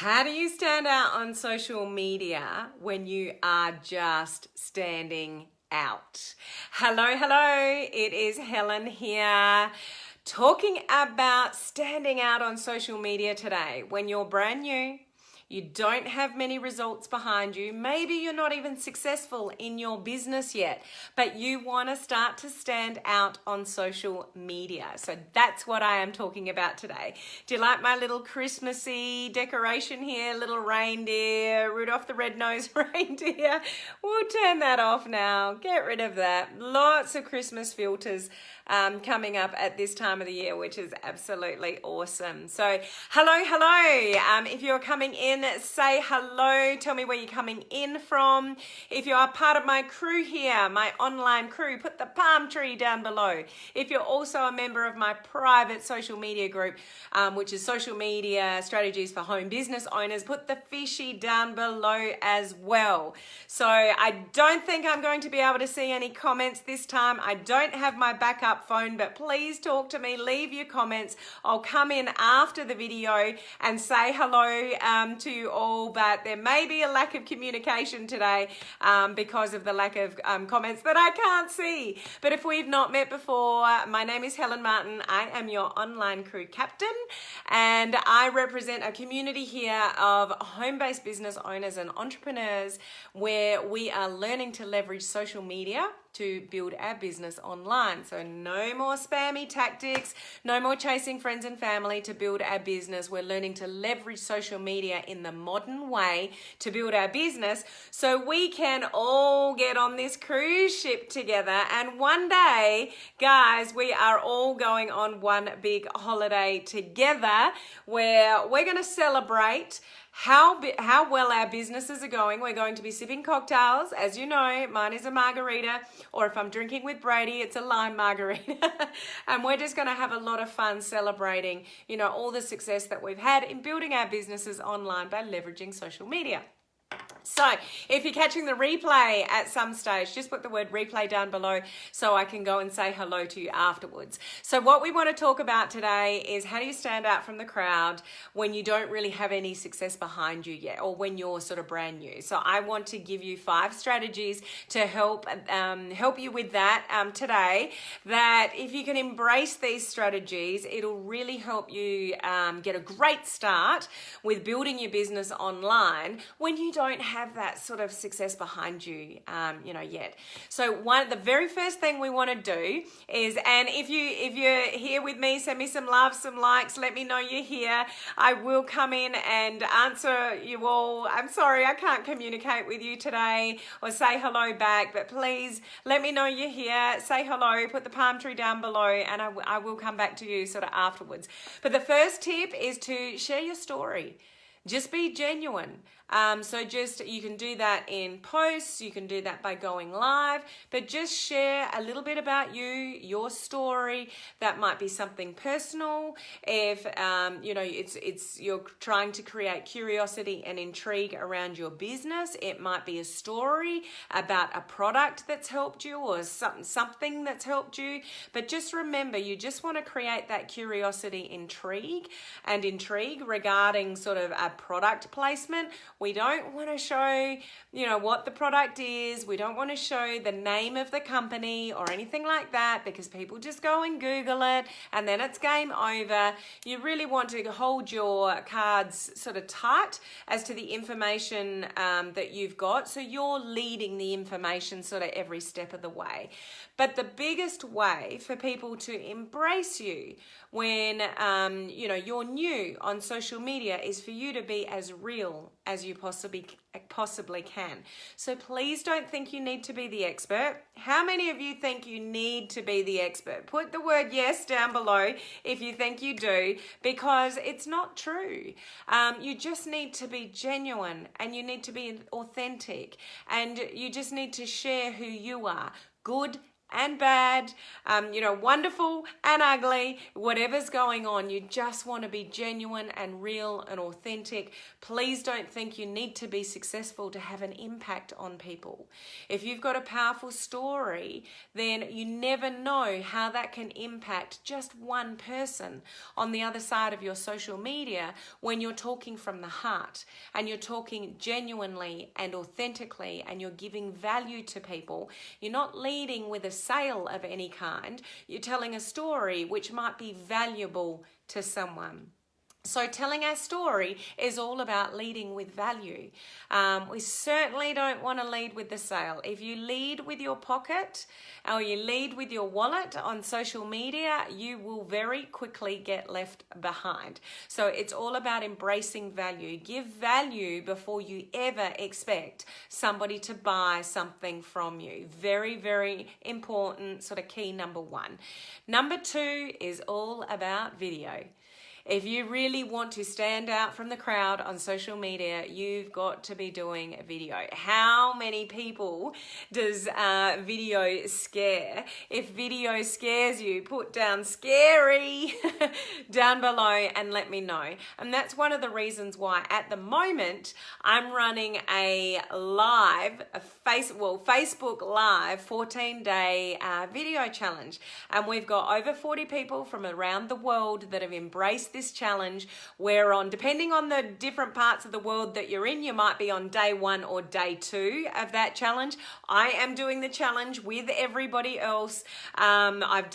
How do you stand out on social media when you are just standing out? Hello, hello. It is Helen here talking about standing out on social media today. When you're brand new, you don't have many results behind you. Maybe you're not even successful in your business yet, but you want to start to stand out on social media. So that's what I am talking about today. Do you like my little Christmassy decoration here? Little reindeer, Rudolph the Red-Nosed Reindeer. We'll turn that off now. Get rid of that. Lots of Christmas filters coming up at this time of the year, which is absolutely awesome. So hello, hello. If you're coming in, say hello. Tell me where you're coming in from. If you are part of my crew here, my online crew, put the palm tree down below. If you're also a member of my private social media group, which is Social Media Strategies for Home Business Owners, put the fishy down below as well. So I don't think I'm going to be able to see any comments this time. I don't have my backup phone, but please talk to me, leave your comments. I'll come in after the video and say hello to you all, but there may be a lack of communication today because of the lack of comments that I can't see. But if we've not met before, my name is Helen Martin. I am your online crew captain, and I represent a community here of home-based business owners and entrepreneurs where we are learning to leverage social media to build our business online. So no more spammy tactics, no more chasing friends and family to build our business. We're learning to leverage social media in the modern way to build our business so we can all get on this cruise ship together. And one day, guys, we are all going on one big holiday together where we're going to celebrate how well our businesses are going. We're going to be sipping cocktails. As you know, mine is a margarita, or if I'm drinking with Brady, it's a lime margarita. And we're just going to have a lot of fun celebrating, all the success that we've had in building our businesses online by leveraging social media. So if you're catching the replay at some stage, just put the word replay down below so I can go and say hello to you afterwards. So what we want to talk about today is how do you stand out from the crowd when you don't really have any success behind you yet, or when you're sort of brand new. So I want to give you 5 strategies to help you with that today, that if you can embrace these strategies, it'll really help you get a great start with building your business online when you don't have that sort of success behind you, yet. So the very first thing we want to do is, and if you're here with me, send me some love, some likes, let me know you're here. I will come in and answer you all. I'm sorry I can't communicate with you today or say hello back, but please let me know you're here. Say hello, put the palm tree down below, and I will come back to you sort of afterwards. But the first tip is to share your story. Just be genuine. You can do that in posts, you can do that by going live, but just share a little bit about you, your story. That might be something personal. If, you're trying to create curiosity and intrigue around your business, it might be a story about a product that's helped you or something that's helped you. But just remember, you just want to create that curiosity, intrigue regarding sort of a product placement. We don't want to show, what the product is. We don't want to show the name of the company or anything like that, because people just go and Google it and then it's game over. You really want to hold your cards sort of tight as to the information that you've got, so you're leading the information sort of every step of the way. But the biggest way for people to embrace you when you're new on social media is for you to be as real as you possibly can. So please don't think you need to be the expert. How many of you think you need to be the expert? Put the word yes down below if you think you do, because it's not true. You just need to be genuine, and you need to be authentic, and you just need to share who you are, good and bad, wonderful and ugly, whatever's going on. You just want to be genuine and real and authentic. Please don't think you need to be successful to have an impact on people. If you've got a powerful story, then you never know how that can impact just one person on the other side of your social media when you're talking from the heart and you're talking genuinely and authentically and you're giving value to people. You're not leading with a sale of any kind. You're telling a story which might be valuable to someone. So telling our story is all about leading with value. We certainly don't want to lead with the sale. If you lead with your pocket or you lead with your wallet on social media, you will very quickly get left behind. So it's all about embracing value. Give value before you ever expect somebody to buy something from you. Very, very important, sort of key number one. Number two is all about video. If you really want to stand out from the crowd on social media, you've got to be doing a video. How many people does video scare? If video scares you, put down scary down below and let me know. And that's one of the reasons why at the moment I'm running a Facebook Live 14-day video challenge. And we've got over 40 people from around the world that have embraced this challenge. We're on, depending on the different parts of the world that you're in, you might be on day 1 or day 2 of that challenge. I am doing the challenge with everybody else. I've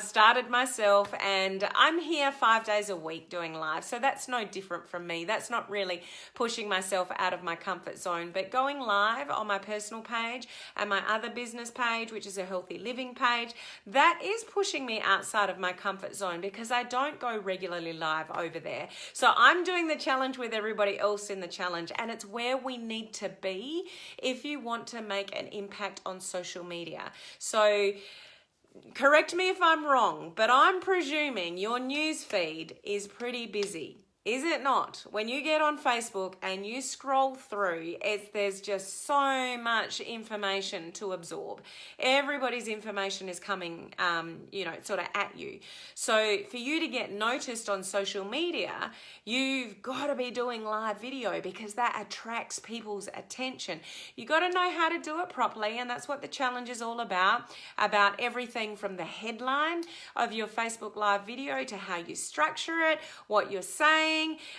started myself and I'm here 5 days a week doing live. So that's no different from me. That's not really pushing myself out of my comfort zone, but going live on my personal page and my other business page, which is a healthy living page, that is pushing me outside of my comfort zone because I don't go regularly live over there. So I'm doing the challenge with everybody else in the challenge, and it's where we need to be if you want to make an impact on social media. So correct me if I'm wrong, but I'm presuming your news feed is pretty busy. Is it not? When you get on Facebook and you scroll through, there's just so much information to absorb. Everybody's information is coming, sort of at you. So for you to get noticed on social media, you've got to be doing live video because that attracts people's attention. You got to know how to do it properly, and that's what the challenge is all about everything from the headline of your Facebook Live video to how you structure it, what you're saying,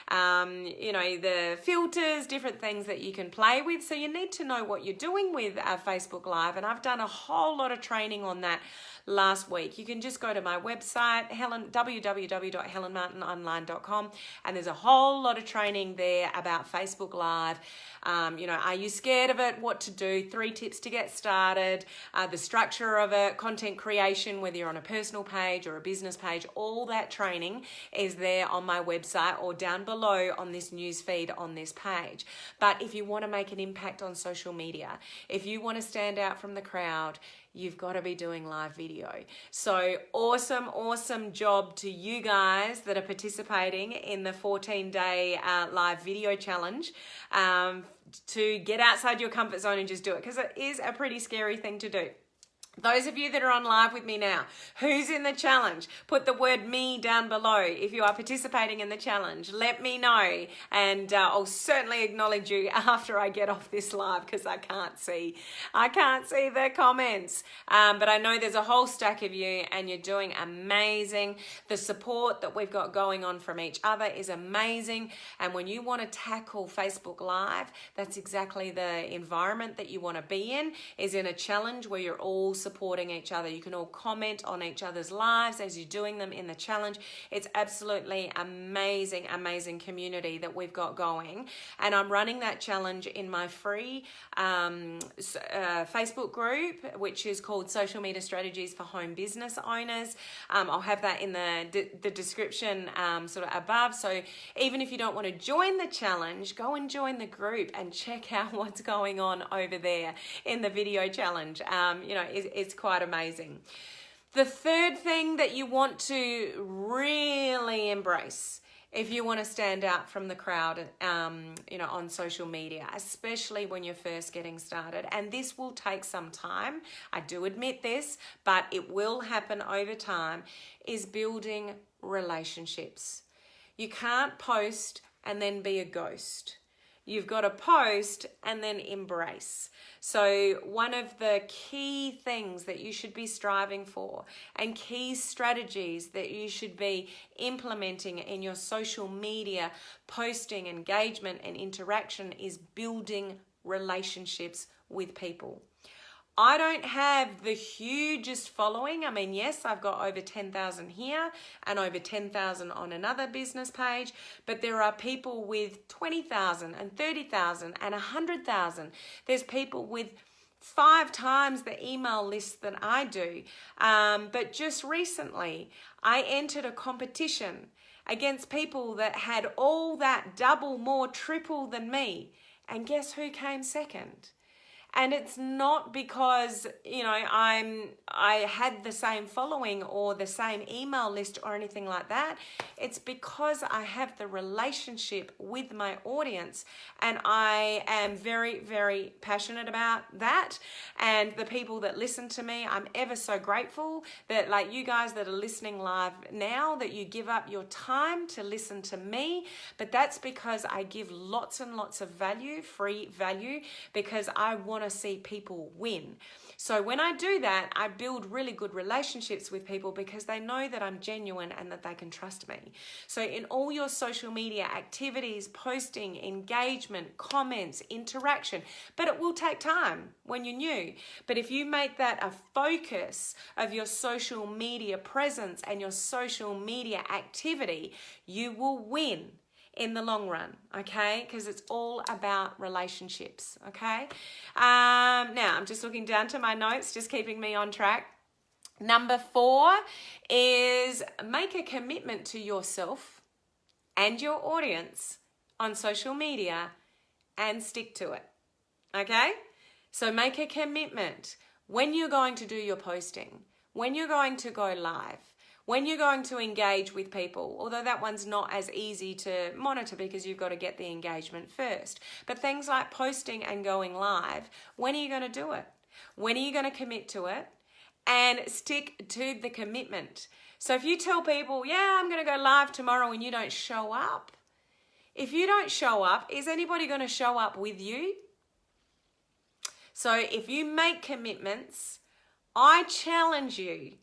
the filters, different things that you can play with. So you need to know what you're doing with Facebook Live, and I've done a whole lot of training on that last week. You can just go to my website, www.helenmartinonline.com, and there's a whole lot of training there about Facebook Live. Are you scared of it? What to do? 3 tips to get started, the structure of it, content creation, whether you're on a personal page or a business page, all that training is there on my website or down below on this news feed on this page. But if you want to make an impact on social media, if you want to stand out from the crowd, you've got to be doing live video. So awesome job to you guys that are participating in the 14-day live video challenge to get outside your comfort zone and just do it, because it is a pretty scary thing to do. Those of you that are on live with me now, who's in the challenge? Put the word me down below. If you are participating in the challenge, let me know, and I'll certainly acknowledge you after I get off this live because I can't see the comments. But I know there's a whole stack of you and you're doing amazing. The support that we've got going on from each other is amazing. And when you want to tackle Facebook Live, that's exactly the environment that you want to be in, is in a challenge where you're all supporting each other. You can all comment on each other's lives as you're doing them in the challenge. It's absolutely amazing community that we've got going. And I'm running that challenge in my free Facebook group, which is called Social Media Strategies for Home Business Owners. I'll have that in the description sort of above. So even if you don't want to join the challenge, go and join the group and check out what's going on over there in the video challenge. It's quite amazing. The third thing that you want to really embrace if you want to stand out from the crowd, on social media, especially when you're first getting started. And this will take some time. I do admit this, but it will happen over time, is building relationships. You can't post and then be a ghost. You've got to post and then embrace. So one of the key things that you should be striving for and key strategies that you should be implementing in your social media posting, engagement and interaction is building relationships with people. I don't have the hugest following. I mean, yes, I've got over 10,000 here and over 10,000 on another business page, but there are people with 20,000 and 30,000 and 100,000. There's people with 5 times the email list that I do. But just recently, I entered a competition against people that had all that double, more, triple than me. And guess who came second? And it's not because, I had the same following or the same email list or anything like that. It's because I have the relationship with my audience, and I am very, very passionate about that. And the people that listen to me, I'm ever so grateful that, like you guys that are listening live now, that you give up your time to listen to me. But that's because I give lots and lots of value, free value, because I want to see people win. So when I do that, I build really good relationships with people because they know that I'm genuine and that they can trust me. So in all your social media activities, posting, engagement, comments, interaction, but it will take time when you're new. But if you make that a focus of your social media presence and your social media activity, you will win in the long run, okay? Because it's all about relationships, okay? Now, I'm just looking down to my notes, just keeping me on track. Number 4 is make a commitment to yourself and your audience on social media and stick to it, okay? So make a commitment when you're going to do your posting, when you're going to go live, when you're going to engage with people, although that one's not as easy to monitor because you've got to get the engagement first. But things like posting and going live, when are you going to do it? When are you going to commit to it? And stick to the commitment. So if you tell people, yeah, I'm going to go live tomorrow, and you don't show up, if you don't show up, is anybody going to show up with you? So if you make commitments, I challenge you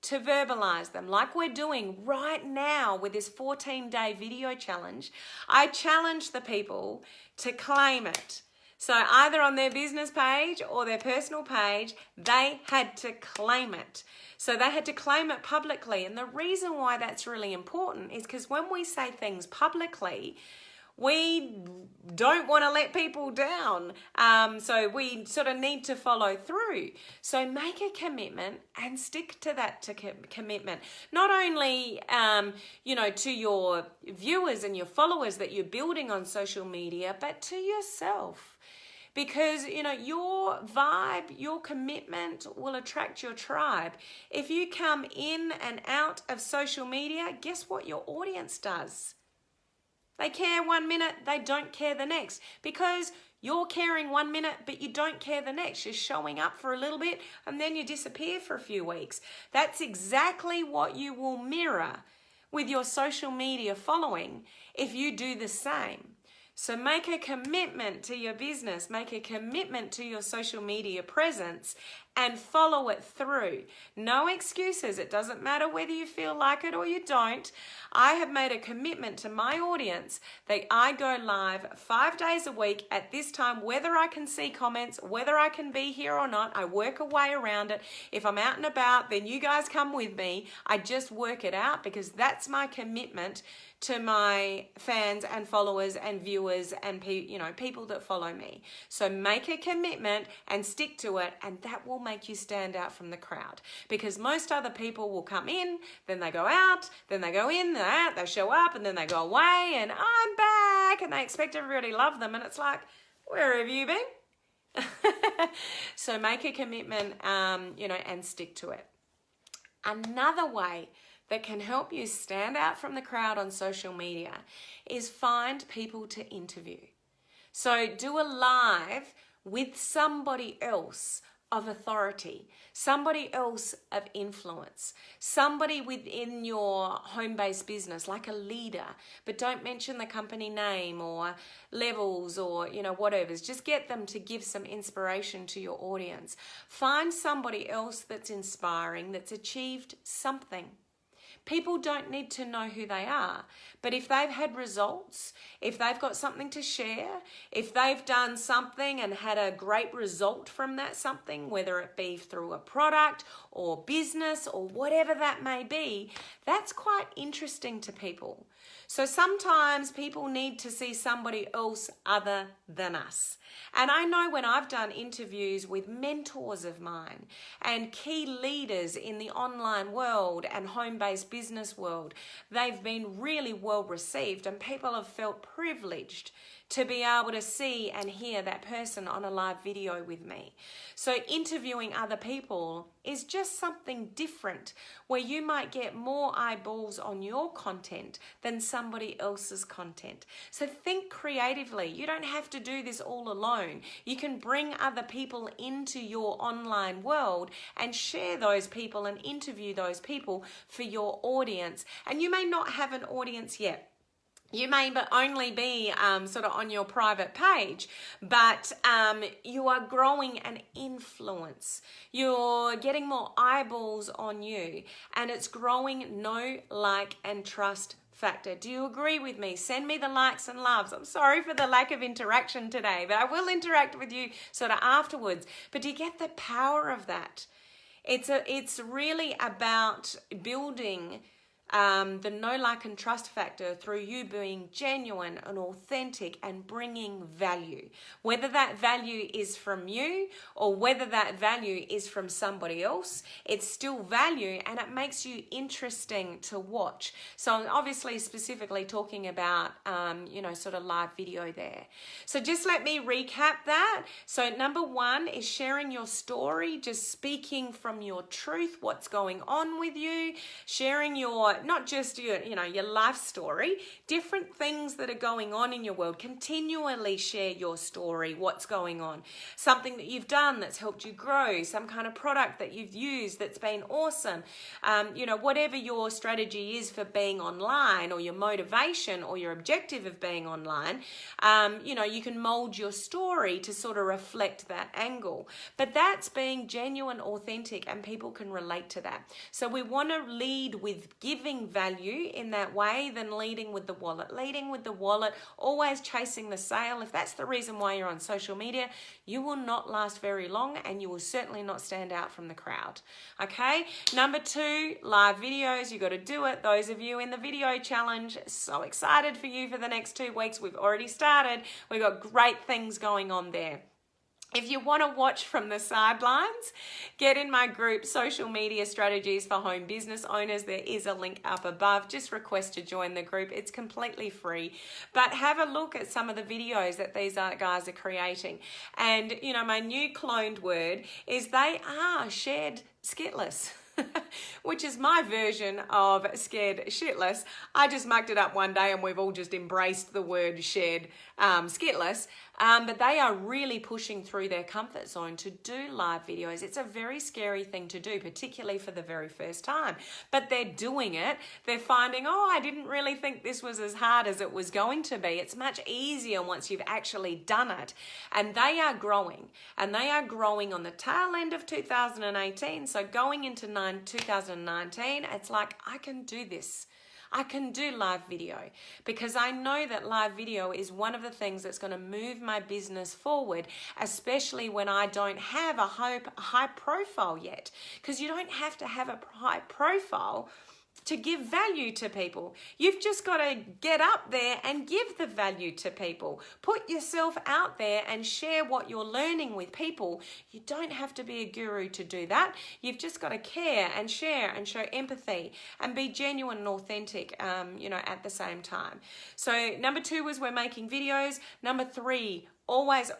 to verbalize them like we're doing right now with this 14-day video challenge. I challenge the people to claim it. So either on their business page or their personal page, they had to claim it. So they had to claim it publicly. And the reason why that's really important is because when we say things publicly, we don't want to let people down. So we sort of need to follow through. So make a commitment and stick to that commitment. Not only, to your viewers and your followers that you're building on social media, but to yourself. Because, your vibe, your commitment will attract your tribe. If you come in and out of social media, guess what your audience does? They care 1 minute, they don't care the next. Because you're caring 1 minute, but you don't care the next. You're showing up for a little bit and then you disappear for a few weeks. That's exactly what you will mirror with your social media following if you do the same. So make a commitment to your business, make a commitment to your social media presence, and follow it through. No excuses. It doesn't matter whether you feel like it or you don't. I have made a commitment to my audience that I go live 5 days a week at this time, whether I can see comments, whether I can be here or not. I work a way around it. If I'm out and about, then you guys come with me. I just work it out because that's my commitment to my fans and followers and viewers and people that follow me. So make a commitment and stick to it, and that will make you stand out from the crowd. Because most other people will come in, then they go out, then they go in, they're out, they show up, and then they go away, and I'm back, and they expect everybody to love them, and it's like, where have you been? So make a commitment, and stick to it. Another way that can help you stand out from the crowd on social media is find people to interview. So do a live with somebody else of authority, somebody else of influence, somebody within your home-based business, like a leader, but don't mention the company name or levels or, whatever. Just get them to give some inspiration to your audience. Find somebody else that's inspiring, that's achieved something. People don't need to know who they are, but if they've had results, if they've got something to share, if they've done something and had a great result from that something, whether it be through a product or business or whatever that may be, that's quite interesting to people. So sometimes people need to see somebody else other than us. And I know when I've done interviews with mentors of mine and key leaders in the online world and home-based business world, they've been really well received and people have felt privileged to be able to see and hear that person on a live video with me. So interviewing other people is just something different where you might get more eyeballs on your content than somebody else's content. So think creatively. You don't have to do this all alone. You can bring other people into your online world and share those people and interview those people for your audience. And you may not have an audience yet. You may only be sort of on your private page, but you are growing an influence. You're getting more eyeballs on you, and it's growing know, like, and trust factor. Do you agree with me? Send me the likes and loves. I'm sorry for the lack of interaction today, but I will interact with you sort of afterwards. But do you get the power of that? It's really about building the know, like, and trust factor through you being genuine and authentic and bringing value. Whether that value is from you or whether that value is from somebody else, it's still value and it makes you interesting to watch. So I'm obviously specifically talking about, sort of live video there. So just let me recap that. So number one is sharing your story, just speaking from your truth, what's going on with you, sharing your not just your life story, different things that are going on in your world. Continually share your story, what's going on, something that you've done that's helped you grow, some kind of product that you've used that's been awesome. Whatever your strategy is for being online or your motivation or your objective of being online, you can mold your story to sort of reflect that angle. But that's being genuine, authentic, and people can relate to that. So we want to lead with giving value in that way than leading with the wallet. Leading with the wallet, always chasing the sale. If that's the reason why you're on social media, you will not last very long and you will certainly not stand out from the crowd. Okay? Number two, live videos. You got to do it. Those of you in the video challenge, so excited for you for the next 2 weeks. We've already started. We've got great things going on there. If you want to watch from the sidelines, get in my group, Social Media Strategies for Home Business Owners. There is a link up above. Just request to join the group. It's completely free. But have a look at some of the videos that these guys are creating. And, my new cloned word is they are shared skitless. Which is my version of scared shitless. I just mucked it up one day and we've all just embraced the word shared skitless. But they are really pushing through their comfort zone to do live videos. It's a very scary thing to do, particularly for the very first time. But they're doing it. They're finding, I didn't really think this was as hard as it was going to be. It's much easier once you've actually done it. And they are growing. And they are growing on the tail end of 2018. So going into 2019, it's like, I can do this. I can do live video because I know that live video is one of the things that's going to move my business forward, especially when I don't have a high profile yet, because you don't have to have a high profile to give value to people. You've just got to get up there and give the value to people. Put yourself out there and share what you're learning with people. You don't have to be a guru to do that. You've just got to care and share and show empathy and be genuine and authentic, at the same time. So number 2 was we're making videos. Number 3, always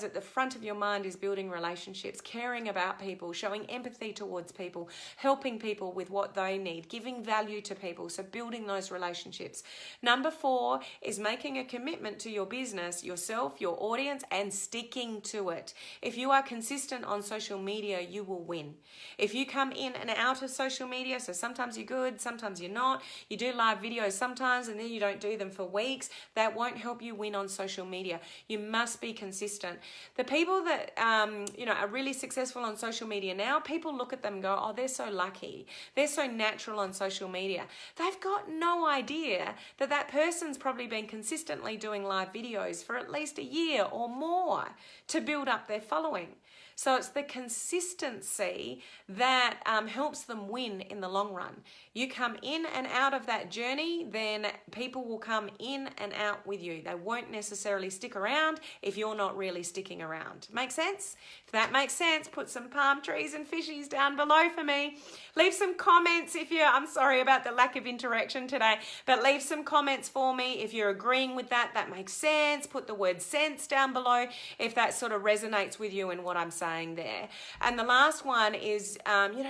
at the front of your mind is building relationships, caring about people, showing empathy towards people, helping people with what they need, giving value to people. So building those relationships. Number 4 is making a commitment to your business, yourself, your audience, and sticking to it. If you are consistent on social media, you will win. If you come in and out of social media, so sometimes you're good, sometimes you're not, you do live videos sometimes and then you don't do them for weeks, that won't help you win on social media. You must be consistent. The people that are really successful on social media now, people look at them and go, oh, they're so lucky. They're so natural on social media. They've got no idea that that person's probably been consistently doing live videos for at least a year or more to build up their following. So it's the consistency that helps them win in the long run. You come in and out of that journey, then people will come in and out with you. They won't necessarily stick around if you're not really sticking around. Make sense? If that makes sense, put some palm trees and fishies down below for me. Leave some comments if you're, I'm sorry about the lack of interaction today, but leave some comments for me if you're agreeing with that. That makes sense. Put the word sense down below if that sort of resonates with you and what I'm saying there. And the last one is,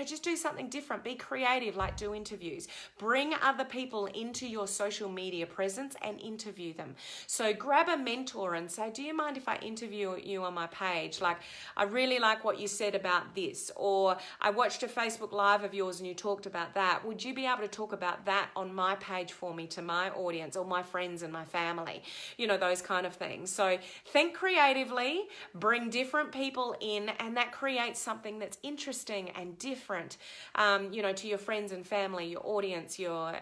just do something different. Be creative, like do interviews. Bring other people into your social media presence and interview them. So grab a mentor and say, do you mind if I interview you on my page? Like, I really like what you said about this, or I watched a Facebook Live of yours and you talked about that. Would you be able to talk about that on my page for me to my audience or my friends and my family? Those kind of things. So think creatively, bring different people in, and that creates something that's interesting and different, to your friends and family, your audience, your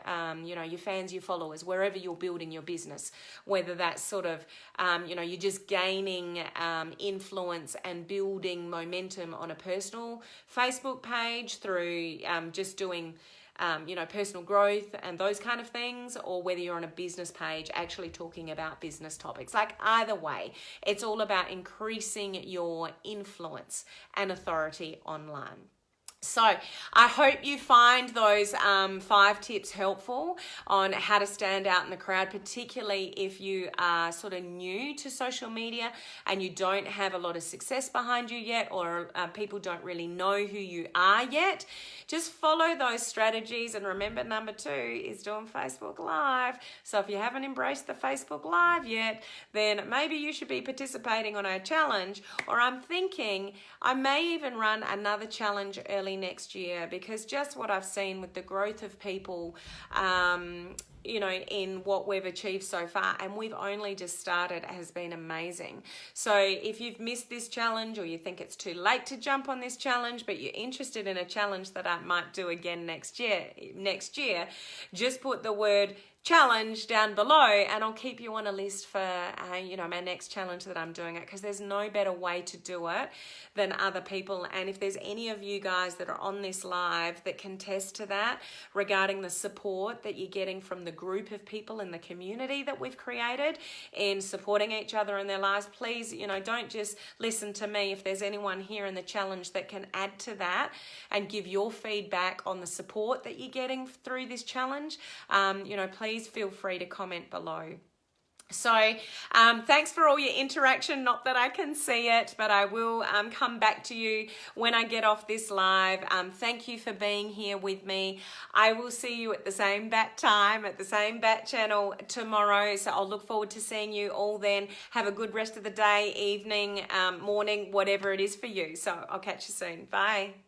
fans, your followers, wherever you're building your business, whether that's sort of, you're just gaining influence and building momentum on a personal Facebook page through just doing personal growth and those kind of things, or whether you're on a business page actually talking about business topics. Like either way, it's all about increasing your influence and authority online. So I hope you find those 5 tips helpful on how to stand out in the crowd, particularly if you are sort of new to social media and you don't have a lot of success behind you yet, or people don't really know who you are yet. Just follow those strategies, and remember, number 2 is doing Facebook Live. So if you haven't embraced the Facebook Live yet, then maybe you should be participating on our challenge, or I'm thinking I may even run another challenge early next year, because just what I've seen with the growth of people in what we've achieved so far, and we've only just started, has been amazing. So if you've missed this challenge, or you think it's too late to jump on this challenge, but you're interested in a challenge that I might do again next year, just put the word challenge down below and I'll keep you on a list for my next challenge that I'm doing it, because there's no better way to do it than other people. And if there's any of you guys that are on this live that can attest to that regarding the support that you're getting from the group of people in the community that we've created in supporting each other in their lives, please don't just listen to me. If there's anyone here in the challenge that can add to that and give your feedback on the support that you're getting through this challenge, please feel free to comment below. So thanks for all your interaction. Not that I can see it, but I will come back to you when I get off this live. Thank you for being here with me. I will see you at the same bat time, at the same bat channel tomorrow. So I'll look forward to seeing you all then. Have a good rest of the day, evening, morning, whatever it is for you. So I'll catch you soon. Bye.